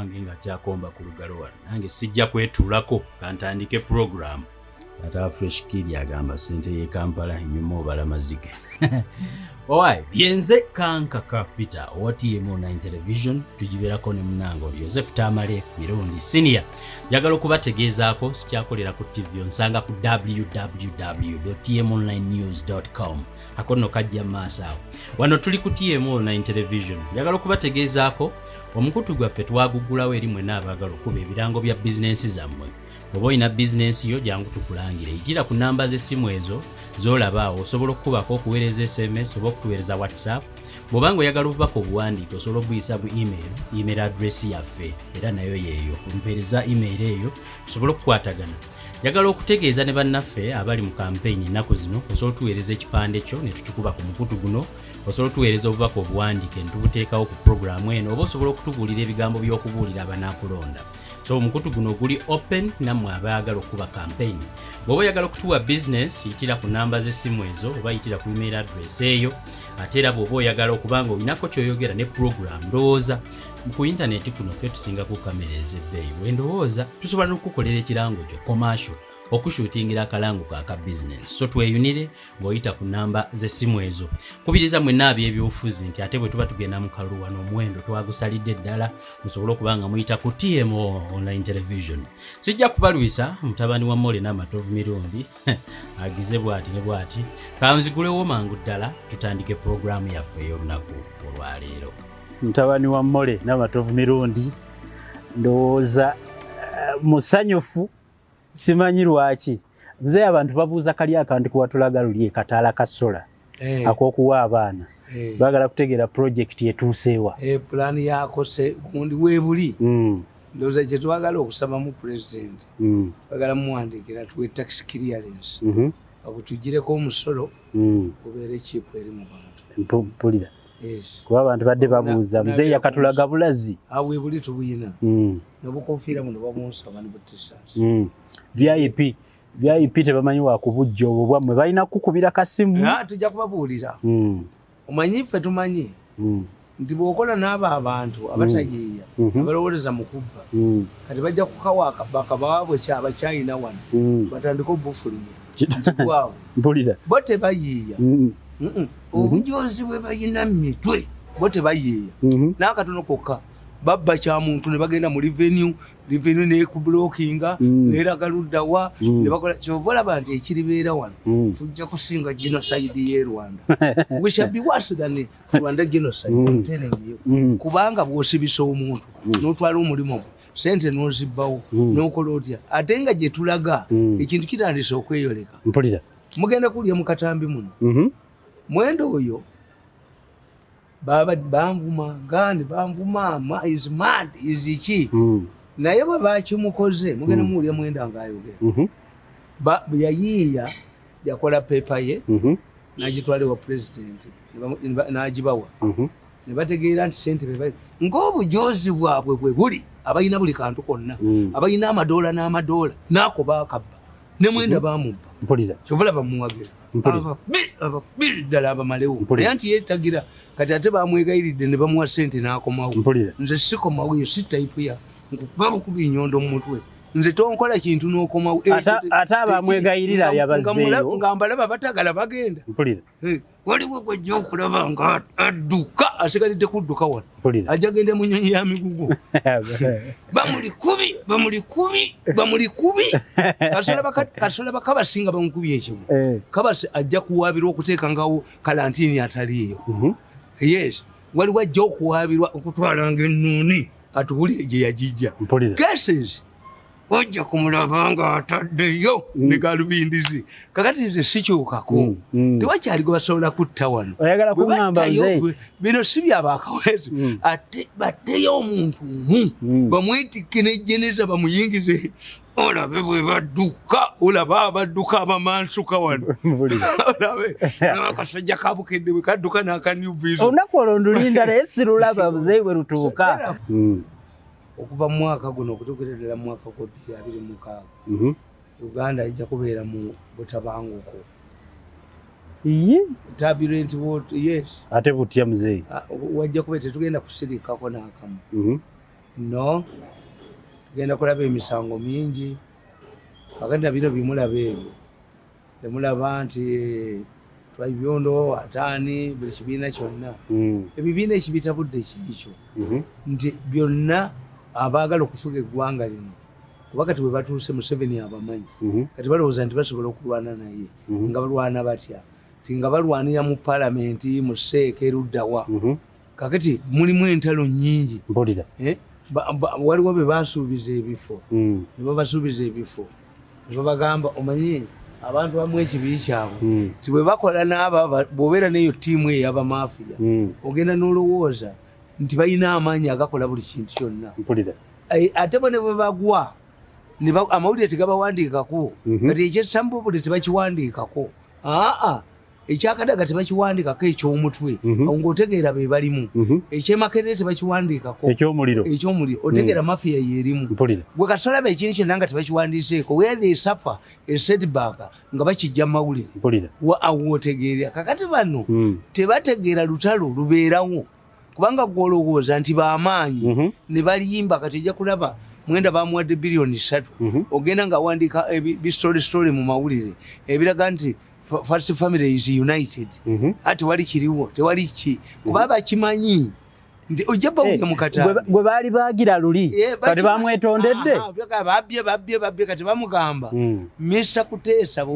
wange nga kyakomba ku lugalo wano nange sijja kwetuulako kantandike program ata fresh kid agamba sente ye Kampala enyuma obala mazige owai yenze kankaka Peter owa TM9 television tujiberako ne munango Joseph Tamale Mirundi senior njagala okubategeezaako sikyakolera ku TV onsanga ku www.tmonlinenews.com akono kajja maaso wano tuli ku TM9 television njagala okubategeezaako omukutu gwaffe twagugulawo eri mwenna abaagala okuba ebirango bya bizinensi zammwe oba olina bizinensi yo jangu tukulangire ijira ku namba z'essimu ezo z'olabaawo osobola okukubako okuweereza SMS oba okutuweereza WhatsApp bw'obanga oyagala obubaka obuwandiike osobola okubuyisa bu email address yaffe era nayo yeeyo kumpeereza email eyo osobola okukwatagana njagala okutegeeza ne bannaffe abali mu campaign ennaku zino osobola otuweereza ekipande kyo ne tukikuba ku mukutu guno osobola otuweereza obubaka obuwandiike ne tubuteekawo ku programu eno oba osobola okutubuulira ebigambo by'okubuulira abanaakulonda so omukutu guno guli open nammwe abaagala okuba campaign bw'oba oyagala okutuwa business yitira ku namba z'essimu ezo oba yitira ku email address eyo ate era bw'oba oyagala okubanga olinako kyoyogera ne program ndowooza ku intaneti kuno ffe tusinga ku kamera ez'ebbeeyi wendowooza tusobola n'okukolera ekirango kyo commercial okushutingira akalango ka business so tweyunire ng'oyita ku namba z'essimu ezo kubiriza mwenna ab'ebyobufuzi nti ate bwe tuba tugenda mu kaluwa n'omuwendo twagusalidde ddala musobole okubanga muyita ku TMO online television sijja kubalwisa mutabani wa Mole n'amatovu mirundi agize bw'ati ne bw'ati kanzigulewo mangu ddala tutandike programu yaffe ey'olunaku olwaleero mutabani wa Mole n'amatovu mirundi ndowooza musanyufu simanyi lwaki nze abantu babuuza kali akantu kuwatulaga luli ekataala ka sola ak'okuwa abaana baagala kutegeera project yetuuseewa plan yako se gundi weebuli ndowooza kye twagala okusaba mu president bagala muwandiikira tuwe tax clearance bakutugireko omusolo gubeere chipu eri mu bantu mpulira kuba abantu badde babuuza muzeeyi yakatulaga bulazi weebuli tubuyina nobukofiira muno babunsaba ne butisas VIP tebamanyi wakubujja obwo bwammwe balina kukubira kasimu tujja kubabuulira omanyi ffe tumanyi nti bw'okola n'abo abantu abatayiiya abalowoleza mu kubba kati bajja kukawa bakabaabwe abakyayina wano batandika obufulimu ntigwabwe mpulira bo tebayiiya obujozi bwe balina mu mitwe bo tebayiiya n'akatono kokka babba kya muntu ne bagenda mu revenue nekublokinga neraga luddawa ne bakola kyova olaba nti ekiribeera wano tujja kusinga genocide y'e Rwanda we shall be worse than Rwanda genocide telling you kubanga bw'osibisa omuntu n'otwala omulimu gwo sente n'ozibbawo n'okola otya ate nga gye tulaga ekintu kitandise okweyoleka mpulira mugenda kulya mu katambi muno mwendo oyo banvuma gandi banvuma is mad is iki naye bwe bakimukoze mugenda muwulya mwenda ng'ayogera yayiiya yakola pepa ye n'agitwala ewa pulezidenti n'agibawa ne bategeera nti sente ng'obujozi bwabwe bwe buli abalina buli kantu konna abalina amadoola n'amadoola n'ako baakabba ne mwenda bamubba kyovula bamuwagira ababiri ddala abamalewo naye nti yeetagira kati ate bamwegayiridde ne bamuwa sente n'akomawo nze sikomawo eyo si tayipu ya bamukuba enyondo mu mutwe nze tonkola kintu n'okomawo ate abamwegayirira yabazeeyo nga mbalaba batagala bagenda waliwo gwejja okulaba nga adduka asigalidde kudduka wano ajja gende mu nyonyi ya migugu bamuli kubi kasola bakabasinga bamukubi ekibu kabasi ajja kuwaabirwa okuteeka ngawo kalantini ataliiyo yes waliwo ajja okuwaabirwa okutwalanga ennuuni atubulire gye yagijja cases ojja kumulaba nga ataddeyo ne galubindizi kakati nze sikyukako tewakyali gwe basobola kutta wano bino si byabakawezi ate batteyo omuntu bamwetikke nejjeneza bamuyingize olabe bwe badduka olaba abadduka abamansuka wano olabe akasajja kabukedde bwe kadduka n'akanyuvizo olunaku olwo ndulinda naye sirulaba buzeeyi bwe lutuuka okuva mu mwaka guno okutuukira ddala mu mwaka gwa 2026 Uganda ijja kubeera mu butabanguko turbulent world yes ate butya muzeeyi wajja kubeera tetugenda kusirikako n'akamu no genda kulaba emisango mingi kakati nabino bimulaba ebyo temulaba nti twabyondo ataani buli kibiina kyonna ebibiina ekibitabudde kiikyo nti byonna abaagala okufuga eggwanga lino kuba kati bwe batuuse Museveni abamanyi kati balowooza nti basobola okulwana naye nga balwana batya ti nga balwanira mu palamenti mu seeka eruddawa kakati mulimu entalo nnyingi waliwo be basuubiza ebifo ne babasuubiza ebifo ne babagamba omanyi abantu bamu ekibibi kyabwe ti bwe bakola n'aba bw'obeera n'eyo ttiimu ey'abamafiya ogenda n'olowooza nti balina amaanyi agakola buli kintu kyonna ate bo ne bwe bagwa amawulire tegabawandiikako kati ekyesambu buli tebakiwandiikako ekyakadaga tebakiwandiikako ekyomutwe ng'otegeera be balimu ekyemakerere tebakiwandiikako ekyomuliro otegeera mafiya yeerimu gwe kasolaba ekintu kyonna nga tebakiwandiiseeko where suffer a setback nga bakijja mu mawulire wootegeera kakati bano tebategeera lutalo lubeerawo kubanga gwolowooza nti bamaanyi ne baliyimba kati ojja kulaba mwenda bamuwadde biliyoni 3 ogenda nga awandiika bistori mu mawulire ebiraga nti First Family is united ati wali kiriwo tewali ki kuba bakimanyi nti ojja bawuye mukata gwe baali baagira luli kati bamwetondedde babye kati bamugamba Mr. Kuteesa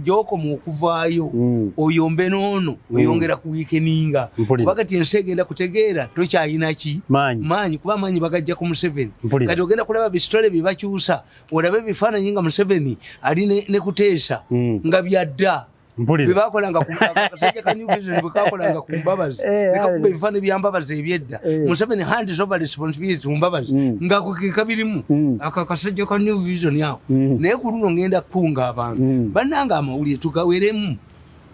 gyoko mu okuvaayo oyombe noono oyongera ku weekeninga kuba kati ensi egenda kutegeera tokyayina ki maanyi kuba maanyi bagajja ku Museveni kati ogenda kulaba bisitole bye bakyusa olabe ebifaananyi nga Museveni ali ne Kuteesa nga byadda bebakolanga kasajja ka New Vision bwekakolanga ku Mbabazi nekakuba ebifaananyi byambabazi ebyedda Museveni hands over responsibility mu Mbabazi nga kukika birimu akakasajja ka New Vision yako naye ku luno ngenda kukunga abantu bannanga amawulire tugaweremu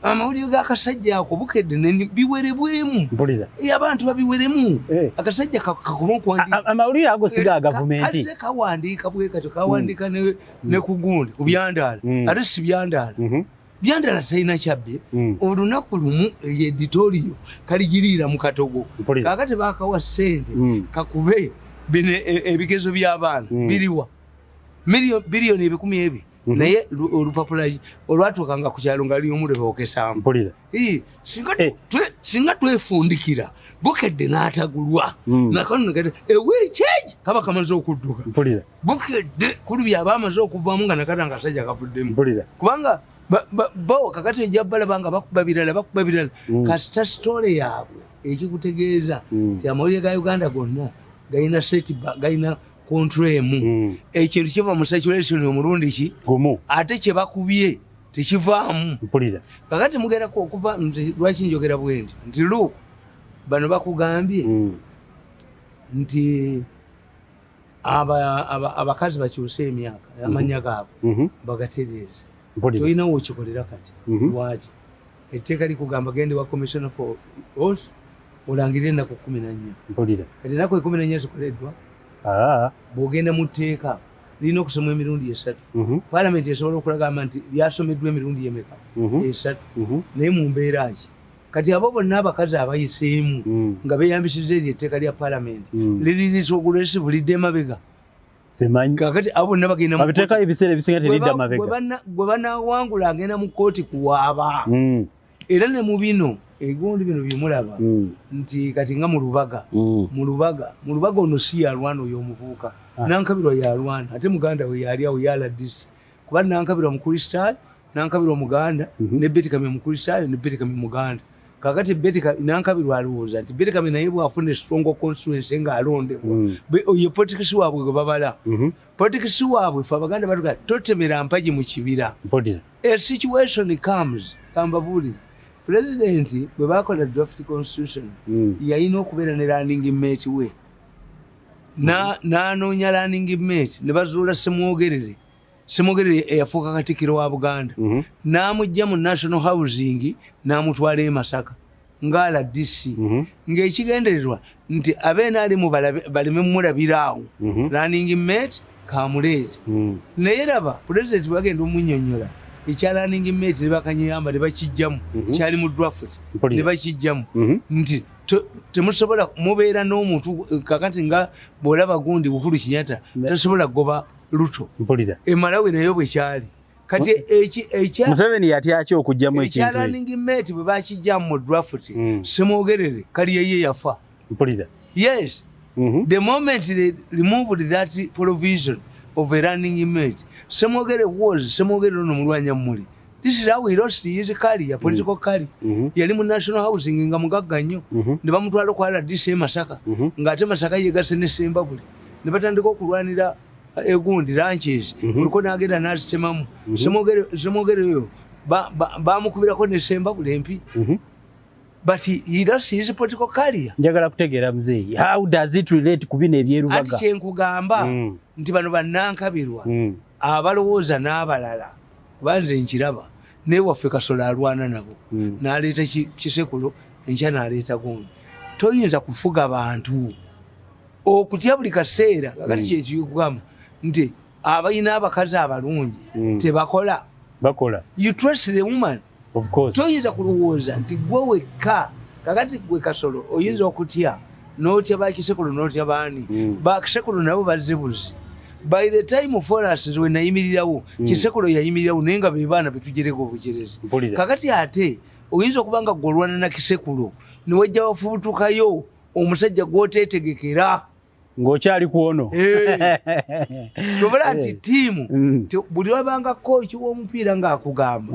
amawulire g'akasajja ako bukedde biwerebwemu abantu babiweremu akasajja kakoma okuwandiika amawulire ago siga gavumenti kawandiika bwe kati kawandiika ne ku gundi ku byandaala ate si byandaala byandala talina kyabbe olunaku lumu editoriyo kaligiriira mu katogo kakati bakawa ssente kakube bino ebigezo by'abaana biriwa biliyoni 10,000 naye olupapula olwatuukanga ku kyalo nga lyomu lwebookesaamu singa twefundikira bukedde n'atagulwa nakanonegate eweekyeji kaba kamaze okudduka bukedde kulubya abaamaze okuvaamu nga nakata nga kasajja kavuddemu kubanga bo kakati ejabbalaba nga bakuba birala kasita sitole yaabwe ekikutegeeza ti amawulire ga Uganda gonna galina kontremu ekintu kiva mu saturation omulundi ki ate kyebakubye tekivaamu kakati mugerako okuva lwaki njogera bwendi nti bano bakugambye nti abakazi bakyuse emyaka amanya gaabwe bagatereeze toyina wokikolera kati lwaki etteeka likugamba gende wa commissioner for horse olangirire ennaku 14 kati ennaku 14 zikoleddwa bw'ogenda mu tteeka lirina okusoma emirundi 3 palamenti esobola okulagamba nti lyasomeddwa emirundi emeka 3 naye mu mbeera ki kati abo bonna abakazi abayiseemu nga beeyambisiza eryo etteeka lya palamenti liririisa ogulwesivu lidde emabega kakati abo bonna bagenda gwe banaawangula agenda mu kooti kuwaaba era ne mu bino ebigondi bino byemulaba nti kati nga mu lubaga ono si yalwana oyo omuvubuka nankabirwa yalwana ate muganda we yali awo yaladisi kuba nankabirwa mukristaayo nankabirwa muganda ne betikame mukristaayo ne betikame muganda kakati nankabirwa alowooza nti betikame naye bwafuna strongo constituency nga alondebwa ye politikisi waabwe gwe babala politikisi waabwe fe abaganda batuga totemera mpagi mu kibira a situation comes kambabuuliza pulezidenti bwe bakola draft constitution yalina okubeera ne running mate we n'anoonya running mate ne bazuula semwogerere eyafuuka katikkiro wa Buganda n'amugja mu national housing n'amutwala e Masaka ng'ala DC ng'ekigendererwa nti abenaalimu baleme mulabiraawo running mate kamuleezi naye raba pulezidenti bagenda omunnyonnyola ekya running mate ne bakanyamba ne bakijjamu kyali mu draft ne bakijjamu nti temusobola mubeera n'omuntu kakati nga bw'olaba gundi Uhuru Kenyatta tasobola goba Ruto Malawi nayo bwe kyali kati Museveni yatyaki okujjamu ekintu running mate bwe bakijjamu mu draft semwogerere kali yeye yafa yes the moment they removed that provision of a running mate semwogere no mulwanya muli. This is how we lost his career, political career. Yali mu national housing nga mugagga nnyo. Ne bamutwala ku RDC Masaka. Ng'ate Masaka yegase ne Zimbabwe. Ne batandika okulwanira egundi ranches. Uliko n'agenda n'asemamu. Semwogere yo bamukubirako ne Zimbabwe empi. But he lost his political career. Njagala kutegeera mzee. How does it relate ku bino ebyerubaga? Ati kyenkugamba nti bano bannankabirwa abalowooza n'abalala. Banze nkiraba ne waffe Kasola alwana nabo n'aleeta Kisekulo enkya n'aleeta gundi. Toyinza kufuga bantu okutya buli kaseera kakati kyekigwamu nti abalina abakazi abalungi tebakola. You trust the woman. Of course. Toyinza kulowooza nti gwe wekka kakati gwe Kasolo oyinza okutya n'otya ba Kisekulo n'otya baani ba Kisekulo nabo bazzebuzi. By the time Forest when nayimirirawo Kisekulo yayimirirawo naye nga be baana betugereko obujerezi. Kakati ate oyinza okubanga golwana na Kisekulo ne wajja wafubutukayo omusajja gw'oteetegekera ng'okyali kuono. Tobala nti tiimu buli wabanga coach w'omupiira ng'akugamba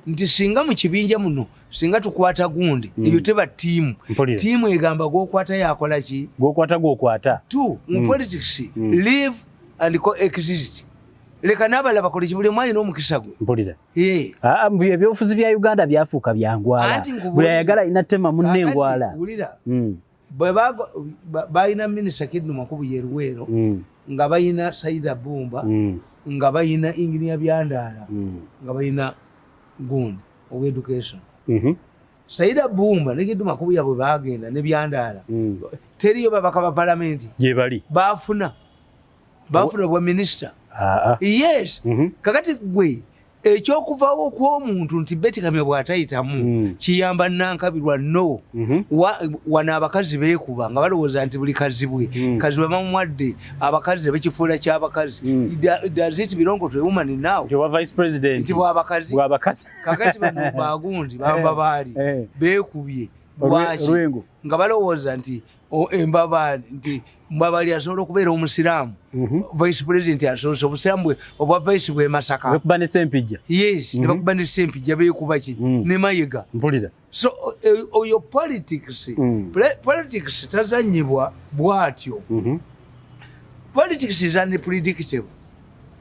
nti singa mu kibinja muno singa tukwata gundi eyo teba tiimu. Tiimu egamba gw'okwata yakola ki? Gw'okwata. Mu politics live and coexist. Leka n'abala bakole kibuli mwanyi n'omukisa gwe. Mpulira. Ebyobufuzi bya Uganda byafuuka byangwala. Buli ayagala inatema munne engwala. Bwe balina minisita Kidum Makubu Yeruwero nga balina Saida Bumba nga balina Engineer Byandaala nga balina gundi of education. Saida Bumba ne Kidum Makubu yabwe bagenda ne Byandaala teriyo babaka ba palamenti gye bali bafuna bwa minister. Yes. Kakati gwe ekyokuvaawo kw'omuntu nti Betty Kamya bw'atayitamu kiyamba nankabirwa no. Wano abakazi beekuba nga balowooza nti buli kazi bwe kazi bwe bamumwadde abakazi bekifuula ky'abakazi. Does it belong to a woman now? Nti wa vice president nti bw'abakazi kakati bano bagundi bamba baali beekubye lwaki nga balowooza nti embabali nti mbabali asobola okubeera omusiraamu vice president asoose obusiraamu bwe obwa vice bwe Masaka bekuba ne Sempijja. Yes ne bakuba ne Sempijja beekuba ki ne Mayiga. Mpulira. So oyo politics tazanyibwa bwatyo. Politics is unpredictable.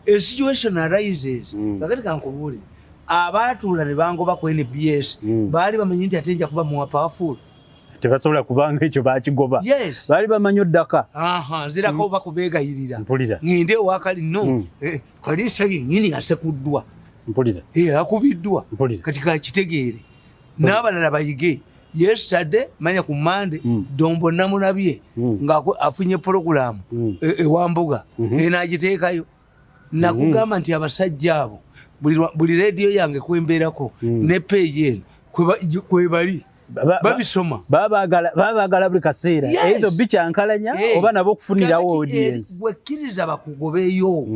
A situation arises kakati kankubuule abaatuula ne bangoba ku NBS baali bamanyi nti ate nja kuba muwa powerful. Tebasobola kubanga ekyo bakigoba. Yes. Baali bamanyi oddaka. Nzirako bakubeegayirira. Mpulira. Ngende wakali no. Kalisa yennyini yasekuddwa. Mpulira. Akubiddwa. Kati kakitegeere. N'abalala bayige. Yesterday manya ku Monday Dombo namulabye nga afunye program ewambuga enagiteekayo. Nakugamba nti abasajja abo buli radio yange kwembeerako ne page eno kwe bali babisoma babagala buli kaseera either bikyankalanya oba nabo okufunirawo audience. Gwekkiriza bakugobeyo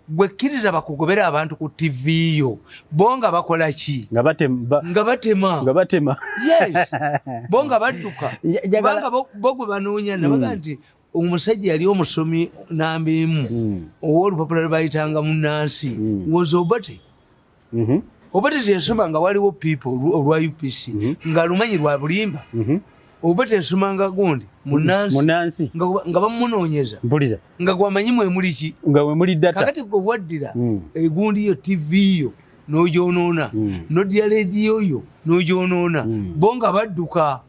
gwekkiriza bakugobera abantu ku TV yo bonga bakola ki nga batema yes bonga badduka banga bogwe banoonya nabaga nti omusajja yali omusomi namba emu ow'olupapula lwebayitanga munnansi wozobate Obate yasoma nga waliwo people olwa UPC nga lumanyi lwa bulimba. Obate yasoma nga gundi munansi nga bamunoonyeza. Mpulira. Nga gwamanyi mwe muli ki nga we muli data. Kakati gwe waddira egundi yo TV yo n'ogyonoona n'oddira radio yo n'ogyonoona bonga badduka.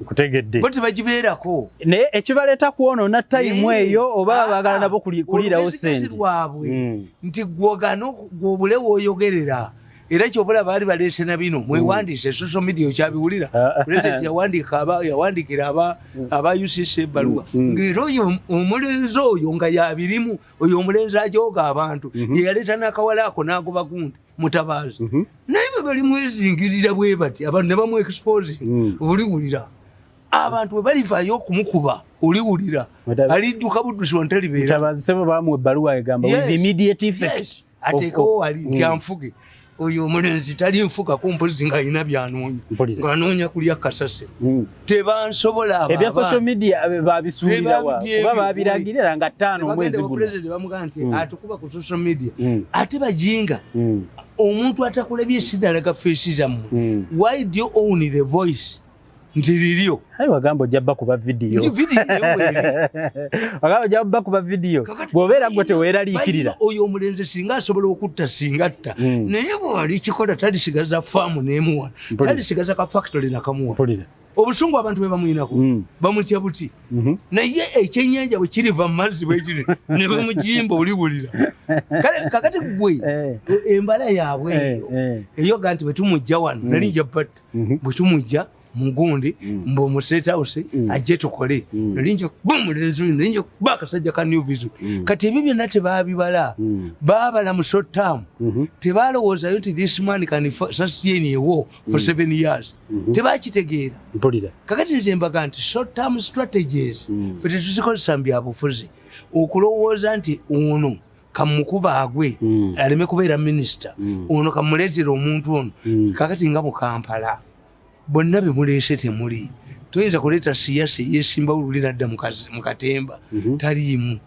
Kutegedde. Bote bagibeerako. Naye ekibaleeta kwonoona time eyo oba baagala nabo kulirawo sente. Nti gwogano gwobule wooyogerera. Era kyobula baali baleese na bino mwewandiise social media okyabiwulira. President yawandikira aba UCC ebbaluwa. Ng'era oyo omulenzi oyo nga yabirimu oyo omulenzi ajooga abantu ye yaleeta n'akawala ako n'agoba gundi mutabaazi. Naye bwe bali mwezingirira bwe bati abantu ne bamwexpose obuliwulira. abantu bwe balivaayo okumukuba oliwulira alidduka buddusi wantalibeera tabazisebo bamuwa ebbaluwa egamba with immediate effect ateekawo wali nti anfuge oyo omulenzi tali nfuga kumpozi ng'alina byanoonya ng'anoonya kulya kasase tebansobola ebya social media babisuubirawa kuba babiragirira nga 5 omwezi guno pulezidenti bamugamba nti atukuba ku social media ate bajinga omuntu atakulabye sidalaga feesi zammwe why do you own the voice nti liryo wagamba ojja bba kuba vidiyo wagamba ojja bba kuba vidiyo bw'obeera gwe teweeraliikirira oyo omulenzi singa asobola okutta singatta naye bwali kikola talisigaza faamu n'emuwa talisigaza ka factory nakamuwa obusungu abantu bwe bamuyinako bamutya buti naye ekyennyanja bwe kiriva mu mazzi bwekiri ne bamugimba oliwulira kale kakati gwe embala yaabwe eyo ga nti bwe tumujja wano nali nja batta bwe tumujja mugundi mbo mu state house ajje tukole nalinja bumulenzi nalinja bakasajja ka new vision kati ebyo byonna tebabibala babala mu short term tebalowooza nti this man can sustain a war for 7 years tebakitegeera kakati nzembaga nti short term strategies fete tuzikozesa byabufuzi okulowooza nti ono kamukuba agwe aleme kubeera minister ono kamuleetera omuntu ono kakati nga mu Kampala bonna bemuleese temuli toyinza kuleeta siyasa yesimba ululira dda mu katemba taliimu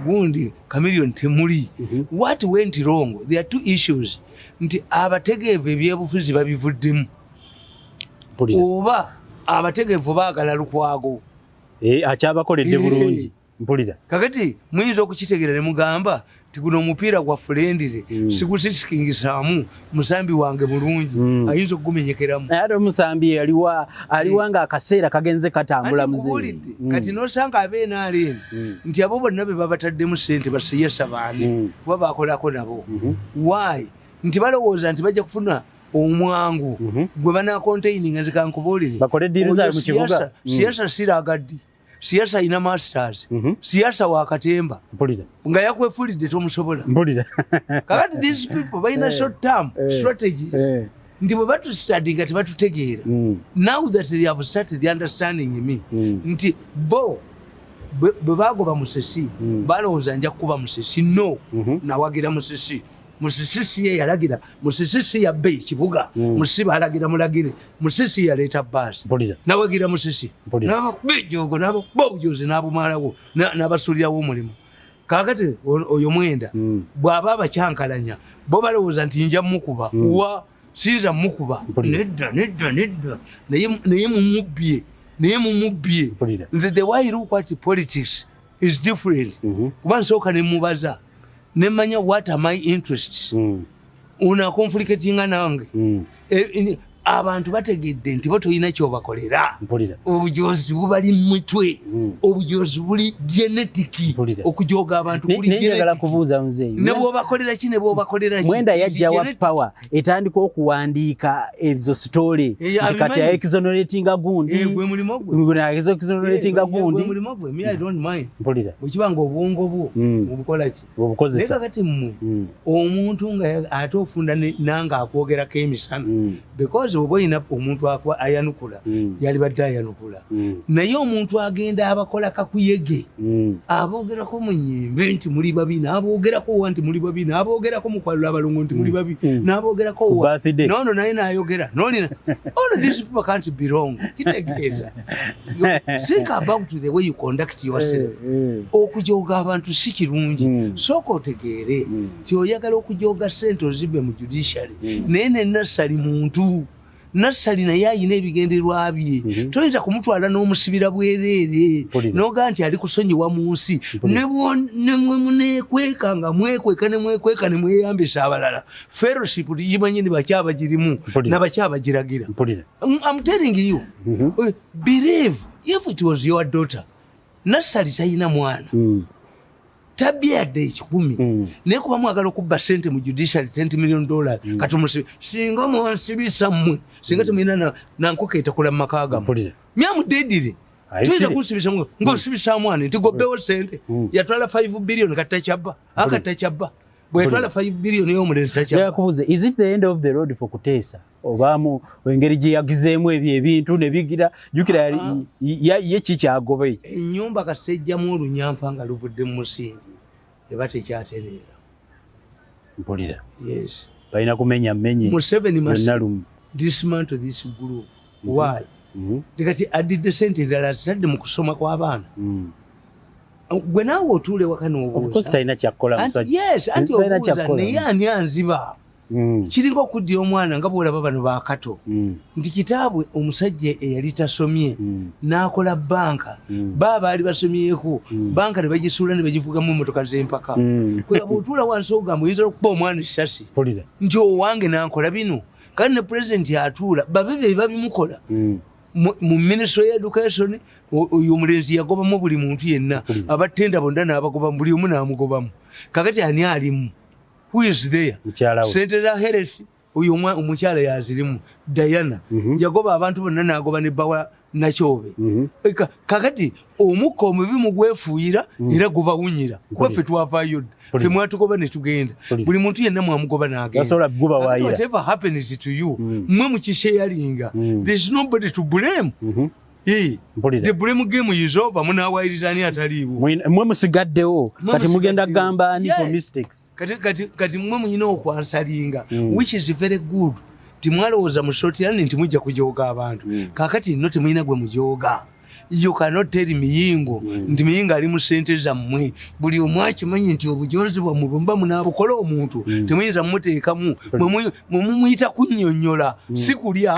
gundi kamiliyoni temuli what went wrong there are two issues nti abategeevu ebyebufuzi babivuddemu oba abategeevu baagala lukwago akyabakoledde bulungi mpulira kakati muyinza okukitegeera ne mugamba tiguno omupiira gwa fulendire sigusisikingisaamu musambi wange mulungi ayinza okugumenyekeramu ate omusambi aliwa nga akaseera kagenze katambula muzeeyi kati nosanga abeenaaleeni nti abo bonna be babataddemu ssente basiyasa baani kuba bakolako nabo why nti balowooza nti bajja kufuna omwangu gwe banakontaininga zikankubuulire bakole diiru zaabwe mu kibuga siyasa siragaddi siyasa ina masters siyasa wakatemba nga yakwefulidde tomusobola kakati these people baina short term strategies nti bwe batustudy nga tebatutegeera now that they have started understanding me nti bo bwe bagoba musesi balowooza nja kukuba musesi no nawagira musesi musisi ye yalagira musisi ya bei kibuga musisi balagira mulagire musisi yaleeta basi nawagira musisi nabo bijogo nabo bojozi nabo malawo nabasulirawo omulimu kakati oyo mwenda bwaba abakyankalanya bo balowooza nti nja mukuba wa sinza mukuba nedda naye mumubbye nze the way look at politics is different kuba nsooka ne mubaza nemanya what are my interests una conflictinga nange abantu bategedde nti bo toyina kyobakolera obujozi bubali mumutwe obujozi buli genetiki okujoga abantu buli genetiki kubuuza muzeeyi ne bwobakolera ki ne bwobakolera ki mwenda yajja wa power etandika okuwandiika ezo story kati ya exoneratinga gundi gwe mulimo gwe na exoneratinga gundi mulimo gwe me I don't mind okibanga obwongo bwo obukola ki obukozesa kati mmwe omuntu nga ate ofunda nanga akwogerako emisana because oba oyina omuntu ayanukula yali badde ayanukula naye omuntu agenda abakola kakuyege aboogerako mu nyimbe nti muli babi n'aboogerako wa nti muli babi n'aboogerako mu kwalula abalongo nti muli babi n'aboogerako wa nono naye n'ayogera nolina all these people can't be wrong kitegeeza think about the way you conduct yourself okujoga abantu si kirungi sooka otegeere ti oyagala okujoga ssente ozibbe mu judiciary naye nennassali muntu nassali naye ayina ebigenderwa bye toyinza kumutwala n'omusibira bwereere noga nti ali kusonyiwa mu nsi nemwe muneekweka nga mwekweka ne mweyambisa abalala fellowship tugimanyi ni bakyabagirimu nabakyabagiragira I'm telling you believe if it was your daughter nassali tayina mwana tabia yadde ekikumi naye kuba mwagala okubba ssente mu judiciary $10 million kati musibi singa mwansibisa mmwe singa temuyina nankoko etakula mu maka gammwe myamudedire tuyinza kunsibisa mwe ng'osibisa mwana nti gobbewo ssente yatwala $5 billion kati takyabba akati takyabba bwetwala 5 billion y'omulenzi takubuze is it the end of the road for Kuteesa obamu engeri gye yagizeemu ebintu ne bigira jukira ye kikyagobe ennyumba kasejjamu olunyamfa nga luvudde mu musingi eba tekyatereera mpulira yes balina kumenya mmenye Museveni must dismantle this group why tikati adidde sente endala zitadde mu kusoma kw'abaana gwe naawe otuule waka n'obuuza talina kyakkola musajja yes anti obuuza naye ani anziba kiringa okuddira omwana nga bwolaba bano bakato nti kitaabu omusajja eyali tasomye n'akola banka baba baali basomyeko banka ne bagisuula ne bagivugamu emmotoka z'empaka kwega bw'otuula wansi ogamba oyinza okuba omwana essasi nti owange nankola bino kandi ne pulezidenti atuula babe be babimukola mu ministry ya education oyo omulenzi yagobamu buli muntu yenna abatenda bonna n'abagobamu buli omu n'amugobamu kakati ani alimu who is there sente za health oyo omukyala yazirimu Diana yagoba abantu bonna n'agoba ne bawa nakyobe kakati omukka omubi mugwefuuyira era gubawunyira kweffe twavaayo ffe mwatugoba ne tugenda buli muntu yenna mwamugoba n'agenda whatever happens to you mwe mukisheyalinga there's nobody to blame the blame game is over munawayiriza ani ataliiwo mwe musigaddewo kati mugenda gamba ani for mistakes kati mwe muyina okwansalinga which is very good timwalowooza musotirani nti mujja kujooga abantu kakati nno temuyina gwe mujooga you cannot tell miyingo nti miyingo ali mu sente zammwe buli omu akimanyi nti obujozi bwammwe bwemba munaabukola omuntu temuyinza mumuteekamu mumuyita kunnyonnyola si kulya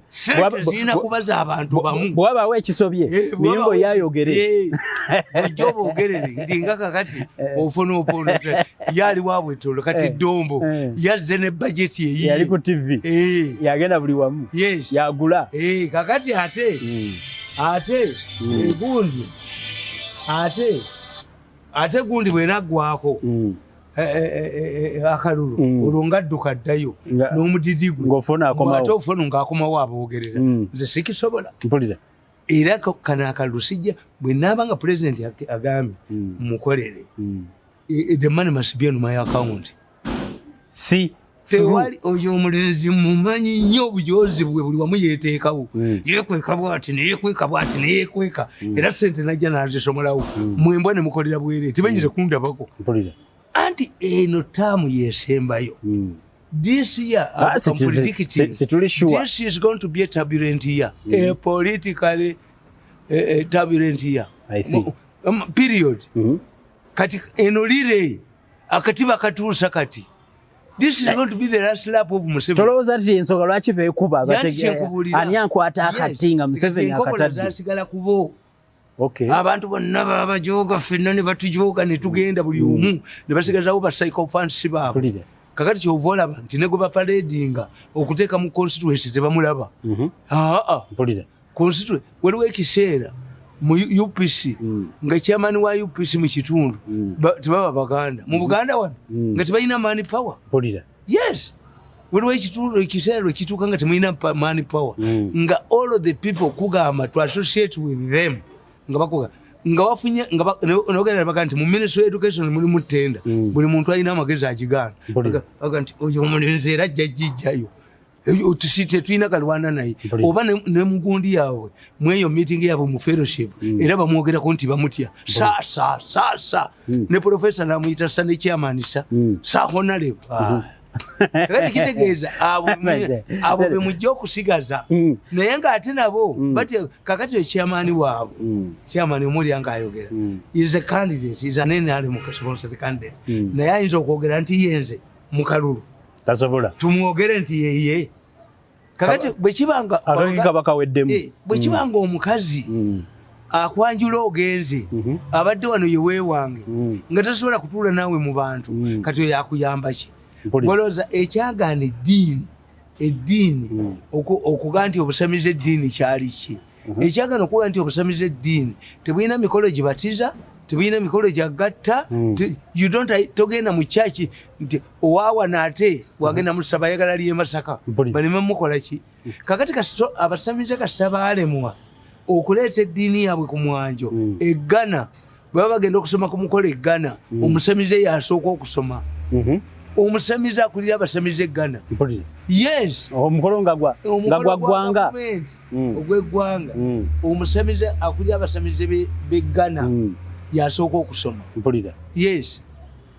sente zirina kubaza abantu bamu bwabaawo ekisobye miyingo yayogere ojja oboogerere ndinga kakati ofonoopono yaali waabwetolo kati dombo yazze ne bajeti eyi yali ku tv yagenda buli wamu yagula kakati gundi ate gundi bwenaggwako akalulu olwo ngadduka ddayo n'omudidi gwe ate ofonu ng'akomawo aboogerera nze sikisobola era kano akalulu sijja bwe naaba nga pulezidenti agambye mukolere the money must be on my account tewali oyo omulenzi mumanyi nnyo obujozi bwe buli wamu yeeteekawo yeekweka bwati neyeekweka bwati neyeekweka era sente najja nazisomolawo mwembwa ne mukolera bwere tibayinza kundabako anti eno taamu yeesembayo this year this is going to be a turbulent year a politically turbulent year period kati eno lire akatiba katuusa kati this is going to be the last lap of Museveni. Tolowooza nti ensonga lwaki beekuba ani ankwata akati nga Museveni akatadde zasigala kubo abantu bonna babajooga ffenna ne batujooga ne tugenda buli omu ne basigazawo basycophants baabwe kakati kyova olaba nti ne gwe bapaledinga okuteeka mu constituency tebamulaba waliwo ekiseera mu UPC nga chairman wa UPC mu kitundu tebaba baganda mu Buganda wano nga tebalina money power yes waliwo ekitundu ekiseera ekituuka nga temulina money power nga all of the people kugamba to associate with them nga bakoga nga wafunye nga nogenda baga nti mu ministry of education mulimu tenda buli muntu alina amagezi agigaana baga nti oyo omulenzi era jjajjayo otusite tulina kalwana naye oba ne mugundi yaabwe mweyo meeting yaabwe mu fellowship era bamwogerako nti bamutya sa ne professor namuyita sa ne chairman sa honorable kati kitegeeza abo be mujja okusigaza naye ng'ate nabo bati kakati chairman waabwe chairman omuli anga ayogera is a candidate is an NRM sponsored candidate naye ayinza okwogera nti yenze mu kalulu tasobola tumwogere nti yeye kakati bwekibanga omukazi akwanjula ogenze abadde wano yewe wange nga tasobola kutuula naawe mu bantu kati oyo akuyamba ki golooza ekyagaana eddiini okuga nti obusamiza eddiini kyali ki ekyagaana okuga nti obusamiza eddiini tebulina mikolo gibatiza tebulina mikolo gyagatta togenda mu kyaki nti owaawa naate wagenda musaba yagala liye Masaka baleme mukola ki kakati abasamize kasita baalemwa okuleeta eddiini yaabwe ku mwanjo eggana baba bagenda okusoma ku mukolo e Ghana omusamize yasooka okusoma omusamize akulira abasamize e Ghana yes omukolo nga ggwanga ogw'eggwanga omusamize akulira abasamize b'e Ghana yasooka okusoma yes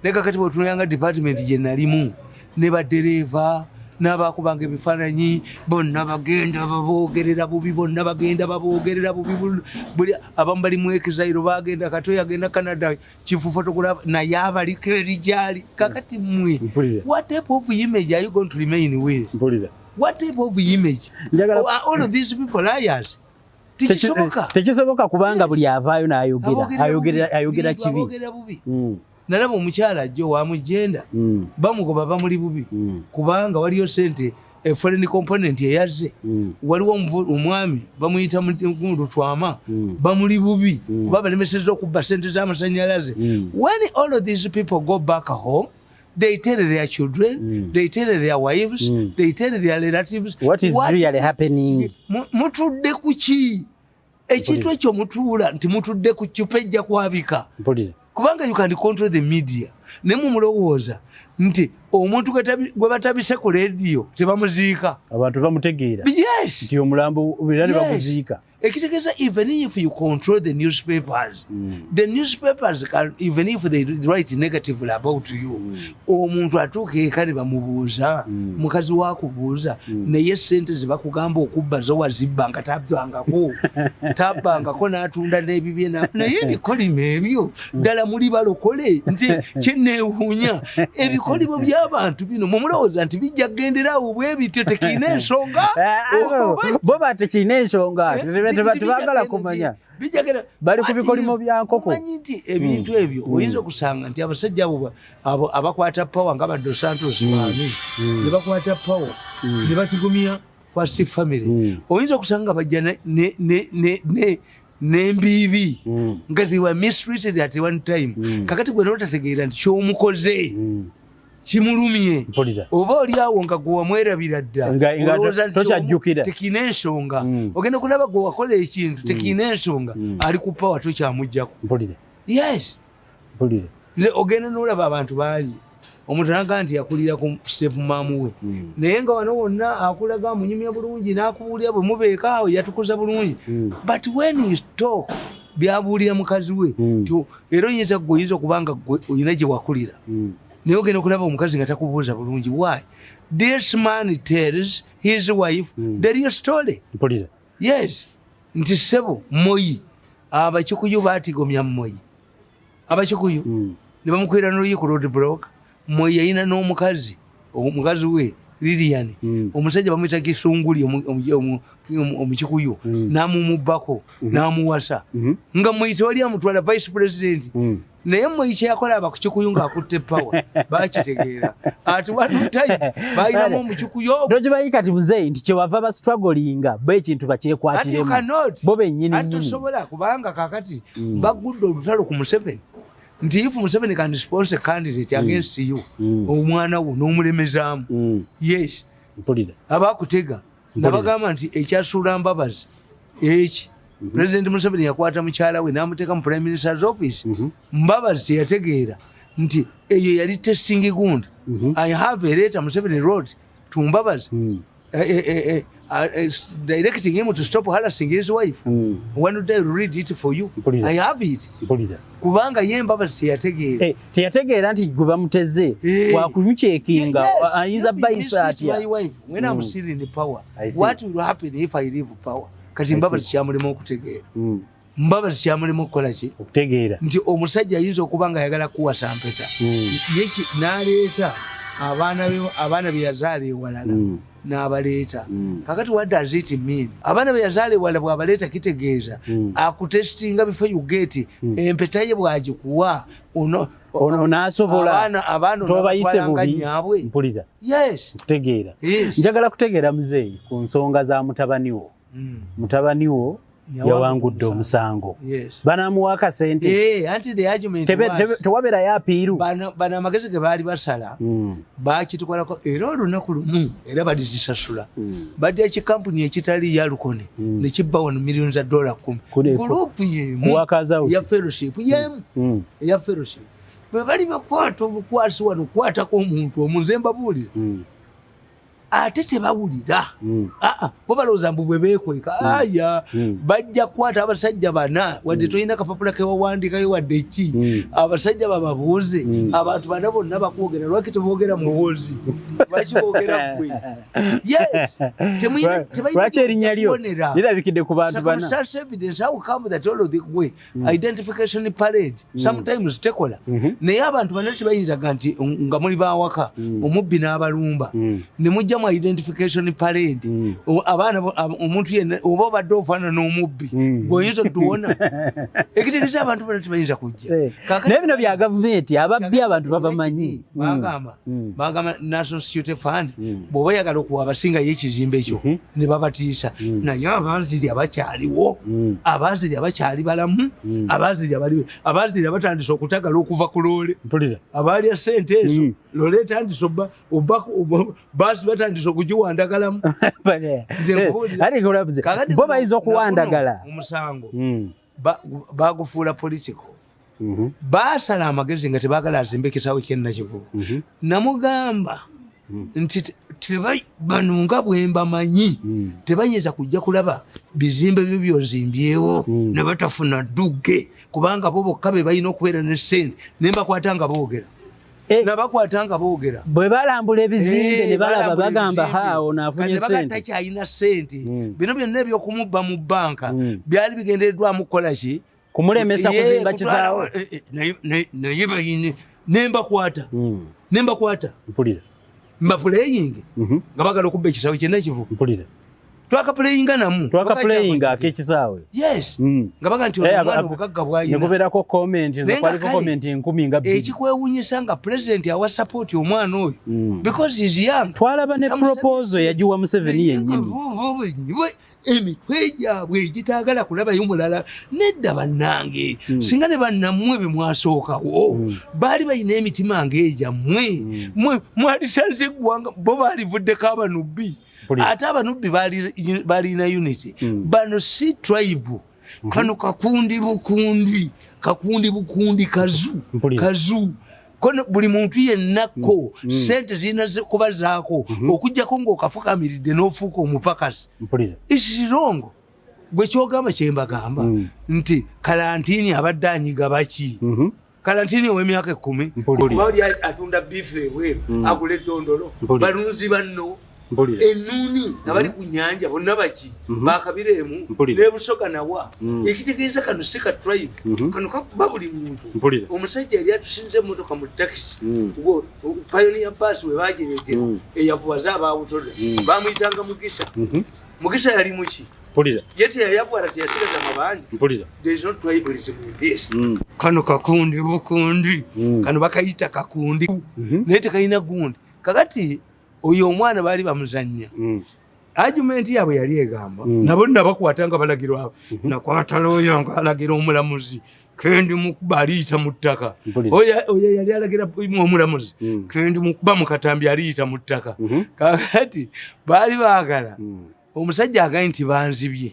ne kakati bwetunulanga department gye nalimu ne badereeva n'abakubanga ebifaananyi bonna bagenda baboogerera bubi bonna bagenda baboogerera bubi buli abamu bali mu Exile bagenda Katoya agenda Canada chifu photographer naye abaliko erijali kakati mmwe what type of image are you going to remain with what type of image all of these people liars tekisoboka kubanga buli avaayo n'ayogera kibi nalaba omukyala ajjo wamugenda bamugoba bamuli bubi kubanga waliyo sente foreign component eyazze waliwo omwami bamuyita Lutwama bamuli bubi kuba balemesezza okubba sente z'amasanyalaze when all of these people go back home they tell their children they tell their wives they tell their relatives what is really happening mutudde kuki ekintu ekyo mutuula nti mutudde ku kyupa ejja kwabika kubanga you can control the media nemu mulowooza nti omuntu gwe batabise ku radio tebamuziika abantu bamutegeera yes nti omulambo birali bamuziika ekitegeeza even if you control the newspapers the newspapers can, even if they write negatively about you omuntu atuuka eka ne bamubuuza mukazi wakubuuza naye sente ze bakugamba okubba zo wazibba nga tabbangako n'atunda n'ebibye naye ebikolimo ebyo ddala muli balokole nti kyenneewuunya ebikolimo by'abantu bino mumulowooza nti bijja kugenderawo bwe bityo tekiina ensonga bo batekiina ensonga tebagala kumanya bali ku bikolimo bya nkoko manyi nti ebintu ebyo oyinza okusanga nti abasajja abo abakwata power nga ba Dos Santos baami ne bakwata power ne batigumya first family oyinza okusanga bajja n'embiibi nga they were mistreated at one time kakati gwe n'otategeera nti ky'omukoze kimulumye oba oli awo nga gwe wamwerabira dda tokyajjukira tekiina ensonga ogenda kulaba gwe wakola ekintu tekiina ensonga ali ku pawa tokyamugjaku yes ogenda n'olaba abantu bangi omuntu naga nti yakulira ku step maamu we naye nga wano wonna akulaga munyumya bulungi n'akubuulira bwe mubeeka awo yatukuza bulungi but when you talk byabuulira mukazi we era oyinza gwe oyinza okubanga gwe oyina gye wakulira naye ogenda okulaba omukazi nga takubuuza bulungi why this man tells his wife the real story yes nti ssebo moyi abakikuyu baatigomya moyi abakikuyu ne bamukwira n'oluyiku road block moyi yayina n'omukazi omukazi we Lilian omusajja bamuyita Kisunguli omukikuyu n'amumubbako n'amuwasa nga moyi tewali amutwala vice president naye moyi kyeyakola abakikuyu ng'akutte power bakitegeera ati one time bayinamu omukikuyu tokimanyi kati muzeeyi nti kyewava bastruggolinga bo ekintu bakyekwatiremu bo bennyini ati tosobola kubanga kakati bagudde olutalo ku Museveni nti if Museveni can sponsor a candidate against you omwana wo n'omulemezaamu yes abakutega nabagamba nti ekyasuula Mbabazi eki President Museveni yakwata mukyala we n'amuteeka mu Prime Minister's office Mbabazi teyategeera nti eyo yali testing gundi I have a letter Museveni wrote to Mbabazi directing him to stop harassing his wife. One day read it for you. I have it. Kubanga ye Mbabazi teyategeera. Teyategeera nti gwe bamuteze wakumucekinga ayinza bayisa atya. My wife, when I'm still in the power, what will happen if I leave power? Kati Mbabazi kyamulema okutegeera. Mbabazi kyamulema okukola ki? Okutegeera. Nti omusajja ayinza okubanga ayagala kuwasa mpeta. Yeki n'aleeta abaana be yazaala ewalala. N'abaleeta kakati what does it mean abaana be yazaala ewala bw'abaleeta kitegeeza akutestinga before you get empeta ye bw'agikuwa onaasobola tobayise bubi mpulira yes kutegeera njagala kutegeera muzeeyi ku nsonga za mutabani wo yawangudde omusango banamuwaka sente anti the argument tewabera yapiiru bana amagezi ge baali basala bakitukolako era olunaku lumu era badizisasula badde ekikampuni ekitali ya lukone ne kibba wano millions za $10 gurupu yemu ya fellowship yemu ya fellowship bwe bali bakwata obukwasi wano kwatako omuntu omuzemba buulira ate tebawulira bo balowooza mbu bwe beekweka aya bajja kukwata abasajja bana wadde tolina kapapula kewawandiikayo wadde ki abasajja bababuuze abantu bana bonna bakwogera lwaki teboogera muwoozi bakiboogera gwe lwaki erinnya lyo lirabikidde ku bantu bana evidence how come that all of the way identification parade sometimes tekola naye abantu bana tebayinzaga nti nga muli bawaka omubbi n'abalumba ne mujja mu identification parade abaana omuntu yenna oba obadde ofaana n'omubbi bw'oyinza otuwona ekitegeza abantu bonna tebayinza kujja naye bino bya gavumenti ababbi abantu babamanyi bagamba national security fund bw'oba yagala okuwa abasinga y'ekizimbe ekyo ne babatiisa naye abaazirya bakyaliwo abaazirya bakyali balamu abaazirya batandise okutagala okuva ku loole abaalya sente ezo loole etandise baasi batandise okugiwandagalamu bo bayinza okuwandagala omusango bagufuula political baasala amagezi nga tebaagala azimbe ekisaawe kyennakivubu namugamba nti bano nga bwe mbamanyi tebayinza kujja kulaba bizimbe byo byozimbyewo ne batafuna ddugge kubanga bo bokka be balina okubeera ne ssente ne mbakwata nga boogera nabakwata nga boogera bwe balambula ebizimbe ne balaba bagamba haawo naafunye sente takyalina sente bino byonna ebyokumubba mu bbanka byali bigendereddwamu kukola ki kumulemesa kuzimba kisaawe naye bayine nembakwata mbapuleyinge nga bagala okubba ekisaawe kyenna kivu twakapuleyinga namu twakapuleyinga ak'ekisaawe nga baga nti omwana obugagga bwayina nekubeerako komenti nze kwaliko komenti 10,000 ekikwewuunyisa nga pulezidenti awa sapooti omwana oyo because is young twalaba ne proposal yagiwa Museveni yennyini emitwe gyabwe egitaagala kulabayo mulala nedda bannange singa ne bannammwe be mwasookawo baali balina emitima ng'egyammwe mwalisanze eggwanga bo baalivuddeko abanubbi ate abanubbi balina unity bano si tribe kano kakundi bukundi kazu kono buli muntu yennako sente zirina kuba zaako okujjako ng'okafukamiridde n'ofuuka omupakasi isirongo gwe kyogamba kyembagamba nti kalantiini abadde anyiga baki kalantiini ow'emyaka 10 kuba oli atunda biifu ebweru agula eddondolo balunzi banno ennuuni abali ku nnyanja bonna baki bakabireemu n'ebusoga nawa ekitegeeza kano si ka tribe kano kakuba buli muntu omusajja yali atusinze emmotoka mu takisi pioneer bus we bagireetera eyavuwaza abawutola bamuyitanga mugisa yali muki ye teyayavuwala teyasigaza mabanja there is no tribalism in this kano kakundi bukundi kano bakayita kakundi naye tekalina gundi kakati oyo omwana baali bamuzannya argument yaabwe yali egamba nabo nabakwata nga balagirwa nakwata looyo nga alagira omulamuzi kendi mukuba aliyita mu ttaka oyo yali alagira omulamuzi kendi mukuba mu katambi aliyita mu ttaka kakati baali baagala omusajja agaye nti banzibye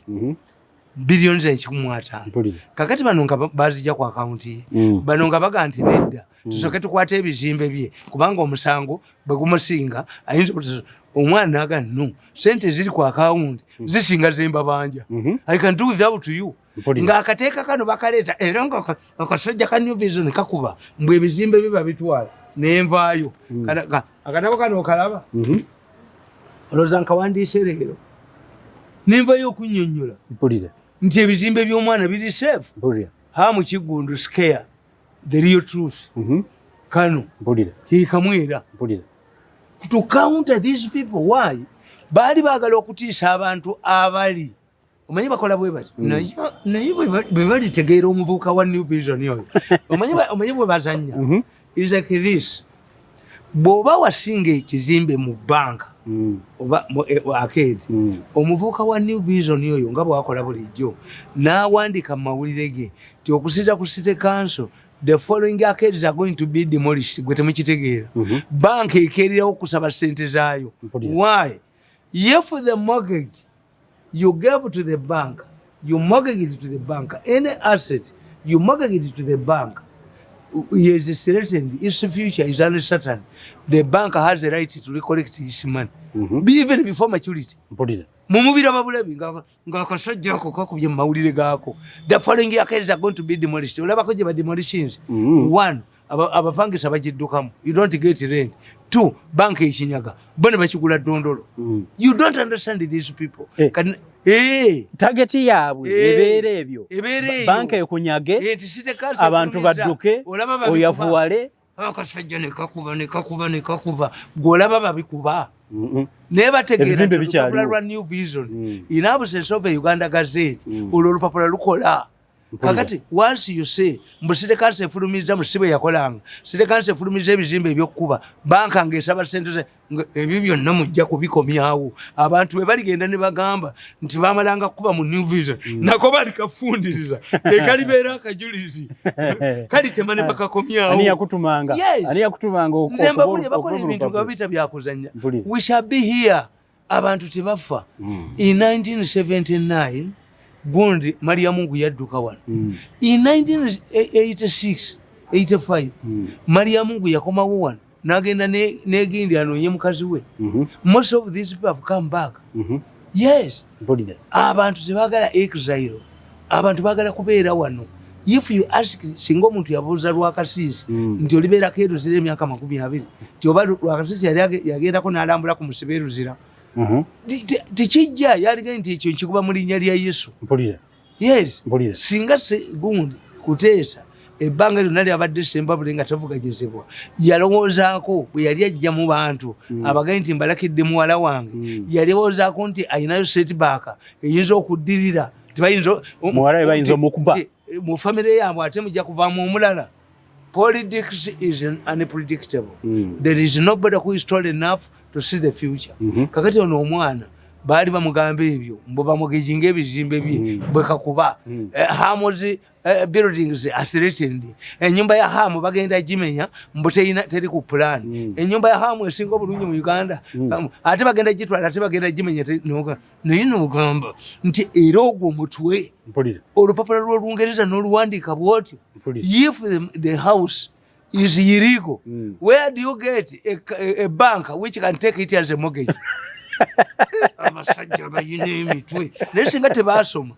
biliyoni za 1.5 kakati bano nga bazijja ku akawunti ye bano nga baga nti nedda tusooke tukwate ebizimbe bye kubanga omusango bwe gumusinga ayinza omwana naga no sente ziri ku akawunti zisinga zembabanja I can do without you nga akateeka kano bakaleeta era nga akasajja ka New Vision kakuba mbwe ebizimbe bye babitwala nenvaayo akanabo kano okalaba olowooza nkawandiise leero nenvayo okunnyonnyola nti ebizimbe by'omwana biri safe hamu kigundu scare the real truth kano hikamwera to counter these people why baali baagala okutiisa abantu abali omanyi bakola bwe bati naye bwe balitegeera omuvubuka wa New Vision oyo omanyi bwe bazanya is like this bw'oba wasinga ekizimbe mu banka oba arcade omuvuka wa New Vision yoyo nga bwakola bulijjo n'awandika mu mawulire ge ti okusinza ku City Council the following arcades are going to be demolished gwe temukitegeera bank ekerirawo kusaba sente zaayo why if the mortgage you gave to the bank you mortgage it to the bank any asset you mortgage it to the bank is threatened its future is uncertain the bank has the right to recollect its money even before maturity mumubira babulabi nga akasajja ako kakubye mu mawulire gaako the following arcades are going to be demolished olabako gye ba demolitions one abapangisa bagiddukamu you don't get rent two bank ekinyaga bone bakigula ddondolo you don't understand these people target yaabwe ebeera ebyo bank ekunyage abantu badduke oyavuwale akasajja ne kakuba gwolaba babikuba nebategeera lwa New Vision in absence of a Uganda Gazette olwo olupapula lukola kakati once you say mbusire kanse efulumiza musibe yakolanga sire kanse efulumiza ebizimbe ebyokuba banka ngesaba sente ebyo byonna mujja kubikomyawo abantu we baligenda ne bagamba nti bamalanga kuba mu New Vision nako bali kafundiriza ekalibeera akajulizi kali temane bakakomyawo ani yakutumanga nzembabule bakola ebintu nga bita byakuzanya we shall be here abantu tebafa in 1979 Gundi Maria Mungu yadduka wano in 1986 85 Maria Mungu yakomawo wano nagenda negindi anonye mukazi we most of these people have come back yes abantu tebagala exile abantu bagala kubeera wano if you ask singo muntu yabuuza lwakasiisi nti olibeera keruzira emyaka 20 nti oba lwakasiisi yagendako n'alambula ku musibe eruzira tikijja yalige nti ekyo nkikuba mu linnya lya Yesu yes singa gundi kuteesa ebbanga lyonna lyabadde Sembabule nga tavuganyizibwa yalowoozaako bwe yali ajja mu bantu abagaye nti mbalakidde muwala wange yalowoozaako nti ayinayo setback eyinza okuddirira muwala we bayinza omukuba mu famire yaabwe ate mujja kuvaamu omulala. Politics is unpredictable. There is nobody who is tall enough to see the future. Kakati ono omwana baali bamugamba ebyo mbo bamugejinga ebizimbe bye bwekakuba Hamo's buildings are threatened. Ennyumba ya Hamu bagenda gimenya mbo teri ku plan. Ennyumba ya Hamu esinga obulungi mu Uganda ate bagenda gitwala ate bagenda gimenya naye n'ogamba nti era ogwo omutwe olupapula lw'Olungereza n'oluwandiika bw'otyo if the house is illegal where do you get a bank which can take it as a mortgage? Abasajja bayina emitwe naye singa tebaasoma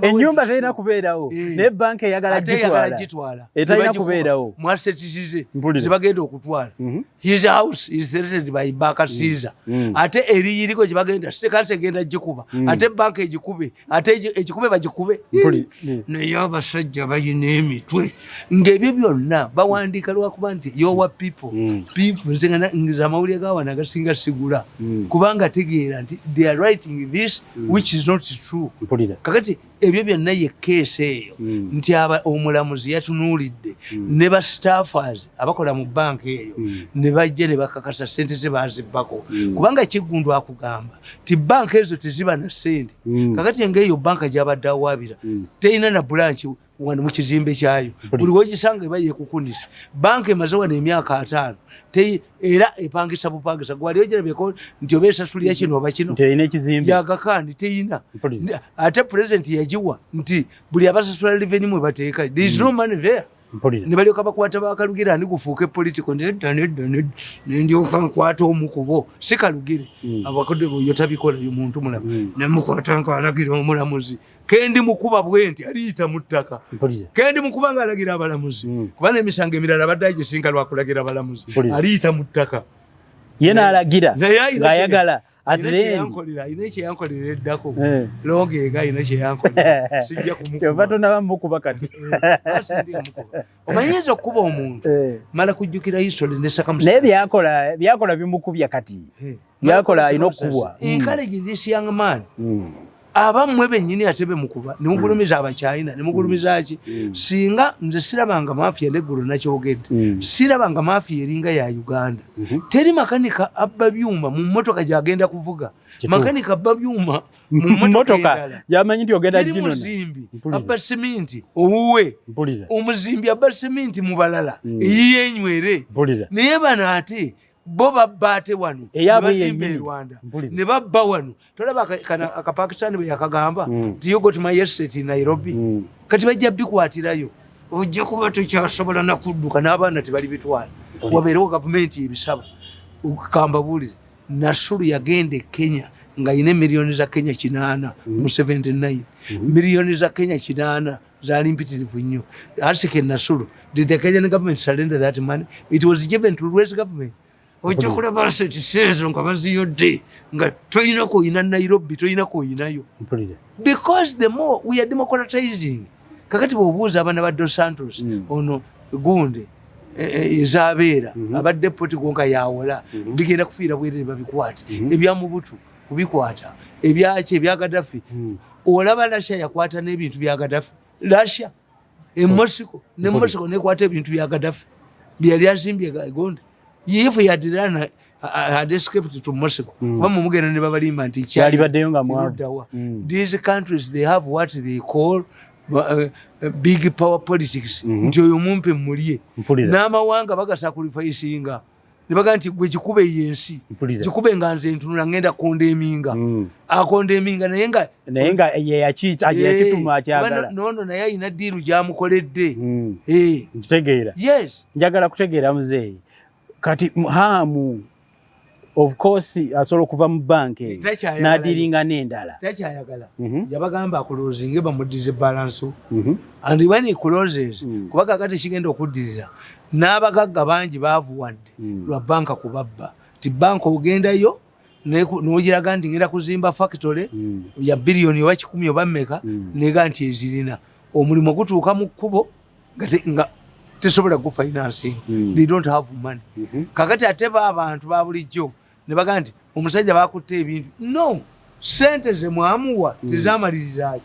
ennyumba terina kubeerawo naye banka eyagala gitwala etalina kubeerawo mwasetisize zebagenda okutwala his house is threatened by Baka Caesar ate eriyiriko gyebagenda sekansi egenda gikuba ate banka egikube ate ekikube bagikube naye abasajja bayina emitwe ng'ebyo byonna bawandiika lwakuba nti yowa people nze amawulire gawana agasinga sigula kubanga tegeera nti they are writing this which is not true. Kakati ebyo byonna ye case eyo nti omulamuzi yatunuulidde ne ba staffers abakola mu banka eyo ne bajja ne bakakasa sente ze bazibbako kubanga Kiggundu akugamba ti banka ezo teziba na sente. Kakati ngeyo banka gyabadde awaabira terina na branch wano mu kizimbe kyayo buli wogisanga eba yekukunisa banka emaze wano emyaka 5 era epangisa bupangisa gwali ogirabeko nti oba esasulira kino oba kino terina ekizimbe yagakandi terina ate president yagiwa nti buli abasasula revenue mwe bateeka there is no money there ne balyoka bakwata Bakalugira ani gufuuke political nendyoka nkwata omukubo si Kalugire abakodde boyo tabikola yo muntu mulamu ne mukwata nkalagira omulamuzi kendi mukuba bwenti aliyita mu ttaka kendi mukuba nga alagira abalamuzi kubana emisango emirala badde agisinga lwakulagira abalamuzi aliyita mu ttaka yena alagira ng'ayagala ayina ekyeyankolera eddako longega ayina ekyeyankolera sijja kumukuba tonaba kati omanyiza okukuba omuntu mala kujjukira history ne circumstance naye byakola bimukubya kati byakola ayina okukubwa encourage this young man abammwe bennyini atebe mukuba ne mugulumiza abachina ne mugulumiza ki singa nze sirabanga mafia neggulu nakyogedde sirabanga mafia eringa ya Uganda teri makanika abba byuma mu motoka gyagenda kuvuga makanika abba byuma mu motoka yamanyi nti ogenda jino muzimbi abba siminti owuwe omuzimbi abba siminti mu balala yenywere naye bano ate bo babbaate wano bazimbe Rwanda ne babba wano tolaba akapakistani bwe yakagamba nti you got my estate in Nairobi kati bajja bikwatirayo ojja kuba tokyasobola nakudduka n'abaana tebali bitwala wabeerewo gavumenti ebisaba ukamba bulire Nasuru yagende Kenya nga ine milioni za Kenya 8 mu 79 milioni za Kenya 8 zali mpitirivu nnyo asike Nasuru did the Kenyan government surrender that money? It was given to West government. Ojja kulaba asset sezo nga baziyodde nga toyina ko ina Nairobi toyina ko inayo because the more we are democratizing kakati bobuuza abana ba Dos Santos ono gunde ezabeera abadde poti gonka yawola bigenda kufiira bwere babikwata ebyamubutu kubikwata ebyaki ebya Gaddafi olaba Russia yakwata n'ebintu bya Gaddafi Russia Moscow ne Moscow nekwata ebintu bya Gaddafi byali azimbye gonde if he had escaped to Moscow bamumugenda ne babalimba nti kyali baddeyo nga mwavu these countries they have what they call big power politics nti oyo mumpe mulye n'amawanga bagasacrificinga ne baga nti gwe kikube yensi kikube nga nze ntunula ngenda kondeminga akondeminga naye nga ye yakituma akyagala nono naye ayina diiru gyamukoledde nkitegeera yes njagala kutegeera muzeeyi kati hamu of course asobola okuva mu banki n'adiringa n'endala takyayagala yabagamba closing bamudize balance and when he closes kuba kakati kigenda okuddirira n'abagagga bangi baavuwadde lwa banka kubabba ti banka ogendayo n'ogiraga nti ngenda kuzimba factory ya billion oba 10 oba mmeka nega nti ezirina omulimu gutuuka mu kkubo nga tesobola ku financing they don't have money kakati ateba abantu ba bulijjo ne baga nti omusajja bakutte ebintu no sente ze mwamuwa tezamaliriza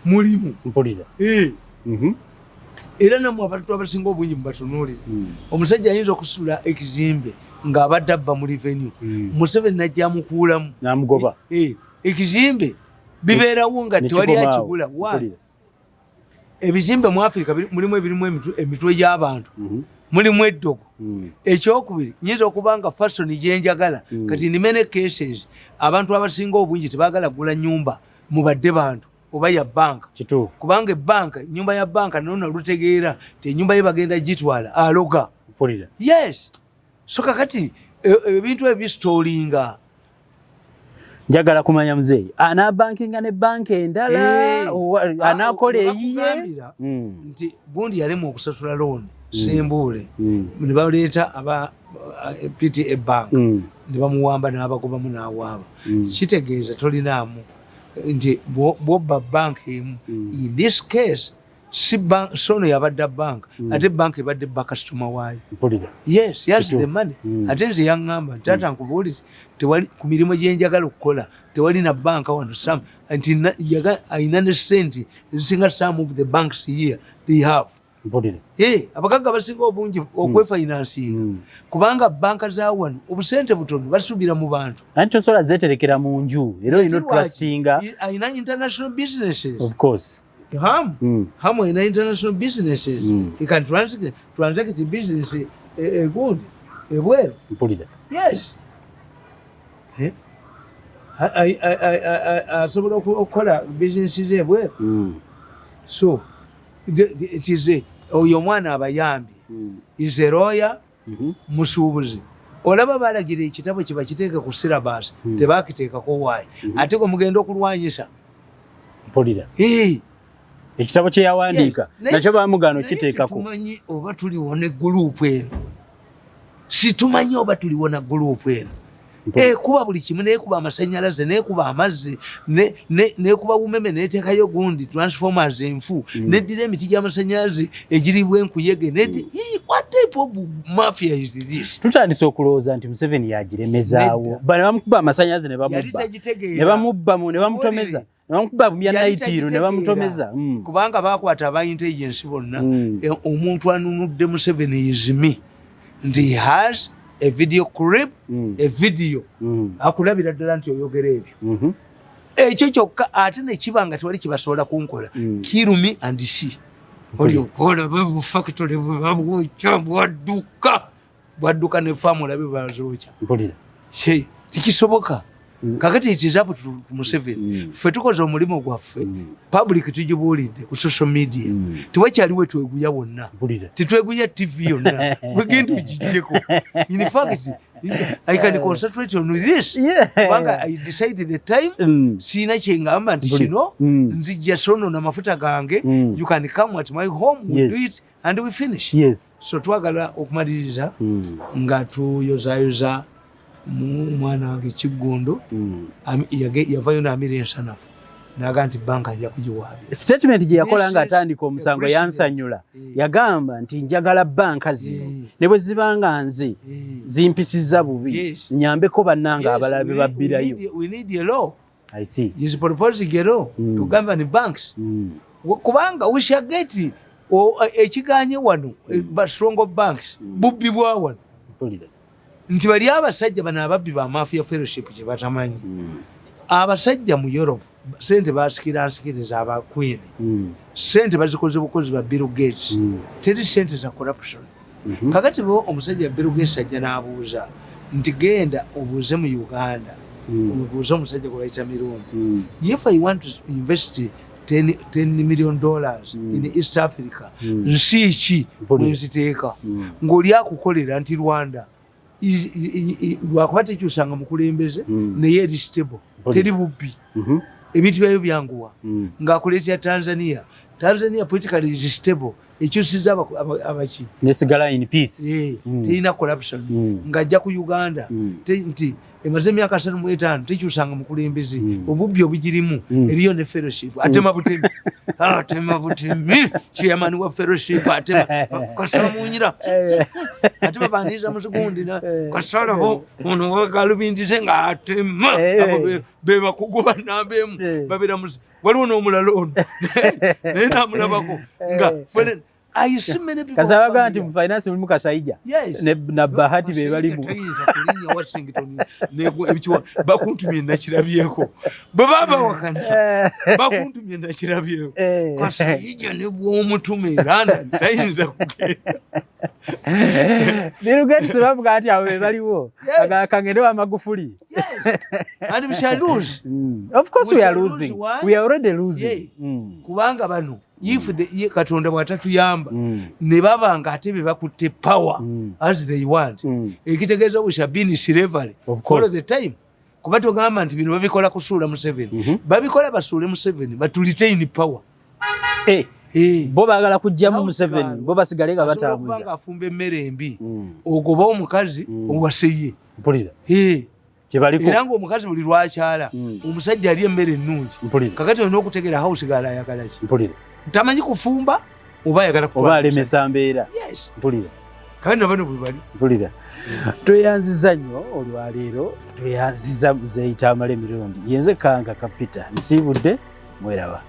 mulimu mpulira era namwe abantu abasinga obungi mubatunuulira omusajja ayinza okusula ekizimbe ng'abadde abba mu revenue Museveni najja amukuulamu n'amugoba ekizimbe bibeerawo nga tewali akigula ebizimbe mu Africa mulimu ebirimu emitwe gy'abantu mulimu eddogo ekyokubiri nyinza okubanga fashion gyenjagala kati in many cases abantu abasinga obungi tebaagala gula nyumba mubadde bantu oba ya banka kubanga banka nyumba ya banka nona lutegeera te nyumba ye bagenda gitwala aloga yes so kakati ebintu ebistolinga njagala kumanya muzeeyi anabankinga ne banka endala anakola eyiye nti gundi yalemu okusasula loan Sembule ne baleeta aba PTA bank ne bamuwamba n'abagobamu n'awaaba kitegeeza tolinaamu nti bwobba bank emu in this case si bank sono yabadde bank ate bank ebadde bakasitoma waayo yes the money ate nze yaŋŋamba taata nkubuulire tewali ku mirimu gyenjagala okukola tewali na banka wano sam nti ayina ne sente ezisinga some of the banks here they have abagagga basinga obungi okwefinansinga kubanga banka za wano obusente butono basubira mu bantu anti tosobola zeterekera mu nju era olina trustinga ayina international businesses of course Hamu in international businesses you can transact business good well yes asobola okukola businesses well so it is oyo mwana abayambi is a lawyer musuubuzi olaba balagira ekitabo kiba kiteeka ku syllabus tebakiteekako waayi ate ko mugenda okulwanyisa mpulira ekitabo kye yawandiika nakyo bamugano kiteekako tumanyi oba tuliwona egguluupu eno situmanyi oba tuliwona guruupu eno kuba buli kimu nekuba amasanyalaze nekuba amazzi nekuba umeme neteekayo gundi transformers enfu neddira emiti gy'amasanyalaze egiribwa enkuyege what type of mafia is this? Tutandise okulowooza nti Museveni yagiremezaawo bano bamukuba amasanyalaze ne bamubba ne bamutomeza Namukuba bumya naitiro ne bamutomeza. Kubanga bakwata aba intelligence bonna. Omuntu anunudde Museveni is me. And he has a video clip, a video. Akulabira ddala nti oyogera ebyo. Ekyo kyokka ate ne kibanga twali kibasobola kunkola. Kirumi and she. Oli okola babu factory bwadduka ne famula bibazocha. Mpulira. She tikisoboka. Kakati it is up to Museveni. Ffe tukoze omulimu gwaffe. Public tugibuulidde ku social media. Tewakyaliwo tweguya wonna. Titweguya TV yonna. Wegenda ogijjeko. In fact, I can concentrate on this. Kubanga I decided the time. Siina kyengamba nti kino. Nzijja sono na mafuta gange. You can come at my home. We do it and we finish. Yes. So twagala okumaliriza nga tuyozayoza mwana wange Kiggondo yavayo n'amira ensanafu naga nti banka ajja kugiwaabira. Statement gye yakola nga atandika omusango yansanyula yagamba nti njagala banka zino ne bwe zibanga nze zimpisizza bubi nyambeko bannanga abalabe babbirayo. We need a law. I see. He's proposing a law to govern banks. Kubanga we shall get ekiganye wano strong banks bubbibwa wano. Nti bali abasajja bano ababbi ba mafia fellowship gye batamanyi. Abasajja mu Europe sente basikiriza aba Queen. Sente bazikoze bukozi ba Bill Gates. Teri sente za corruption. Kakati bo omusajja Bill Gates ajja n'abuuza nti genda obuuze mu Uganda. Obuuze omusajja gwe bayita Mirundi. If I want to invest $10 million in East Africa, nsi ki mwenziteeka ng'oli akukolera nti Rwanda lwakuba tekyusanga mukulembeze naye eri stable teri bubbi ebintu byayo byanguwa ng'akuleetera Tanzania politically is stable ekyusiza abaki nesigala in peace terina corruption ng'ajja ku Uganda nti emaze emyaka 35 tekyusanga mukulembeze obubbi obugirimu eriyo ne fellowship atema butemi chairman wa fellowship atema kasamunyira atema bandiza musigundi na kasala bo ono wagalubindize nga atema abo beba kugoba nabemu babira musi waliwo n'omulalo ono naye namulabako nga fele kasabaga nti mu finance mulimu Kasaija na Bahati be balimu bakuntumye nakirabyeko baba wakana bakuntumye nakirabyeko Kasaija ne bw'omutume eranda tayinza kugenda Bill Gates bavuga ati awo be baliwo akangende wa Magufuli. And we shall lose. Of course we are losing. We are already losing. Kubanga bano if the Katonda bwatatuyamba ne babanga ate be bakutte power as they want. Ekitegeeza we shall be in slavery all the time. Kuba togamba nti bino babikola kusuula Museveni. Babikola basuule Museveni but to retain power. Bo baagala kujjamu Museveni bo basigale nga batambuza. Kubanga afumba emmere embi ogoba omukazi owaseye. Mpulira. Era ng'omukazi buli lwakyala omusajja ali emmere ennungi. Kakati olina okutegera house gaala ayagala ki. Tamanyi kufumba oba ayagala kuba oba alemesa mbeera. Mpulira. Kandi nabano bwe bali. Mpulira. Tweyanziza nnyo olwaleero tweyanziza Muzeeyi Tamale Mirundi. Yenze Kanga Kapita nsiibudde mweraba.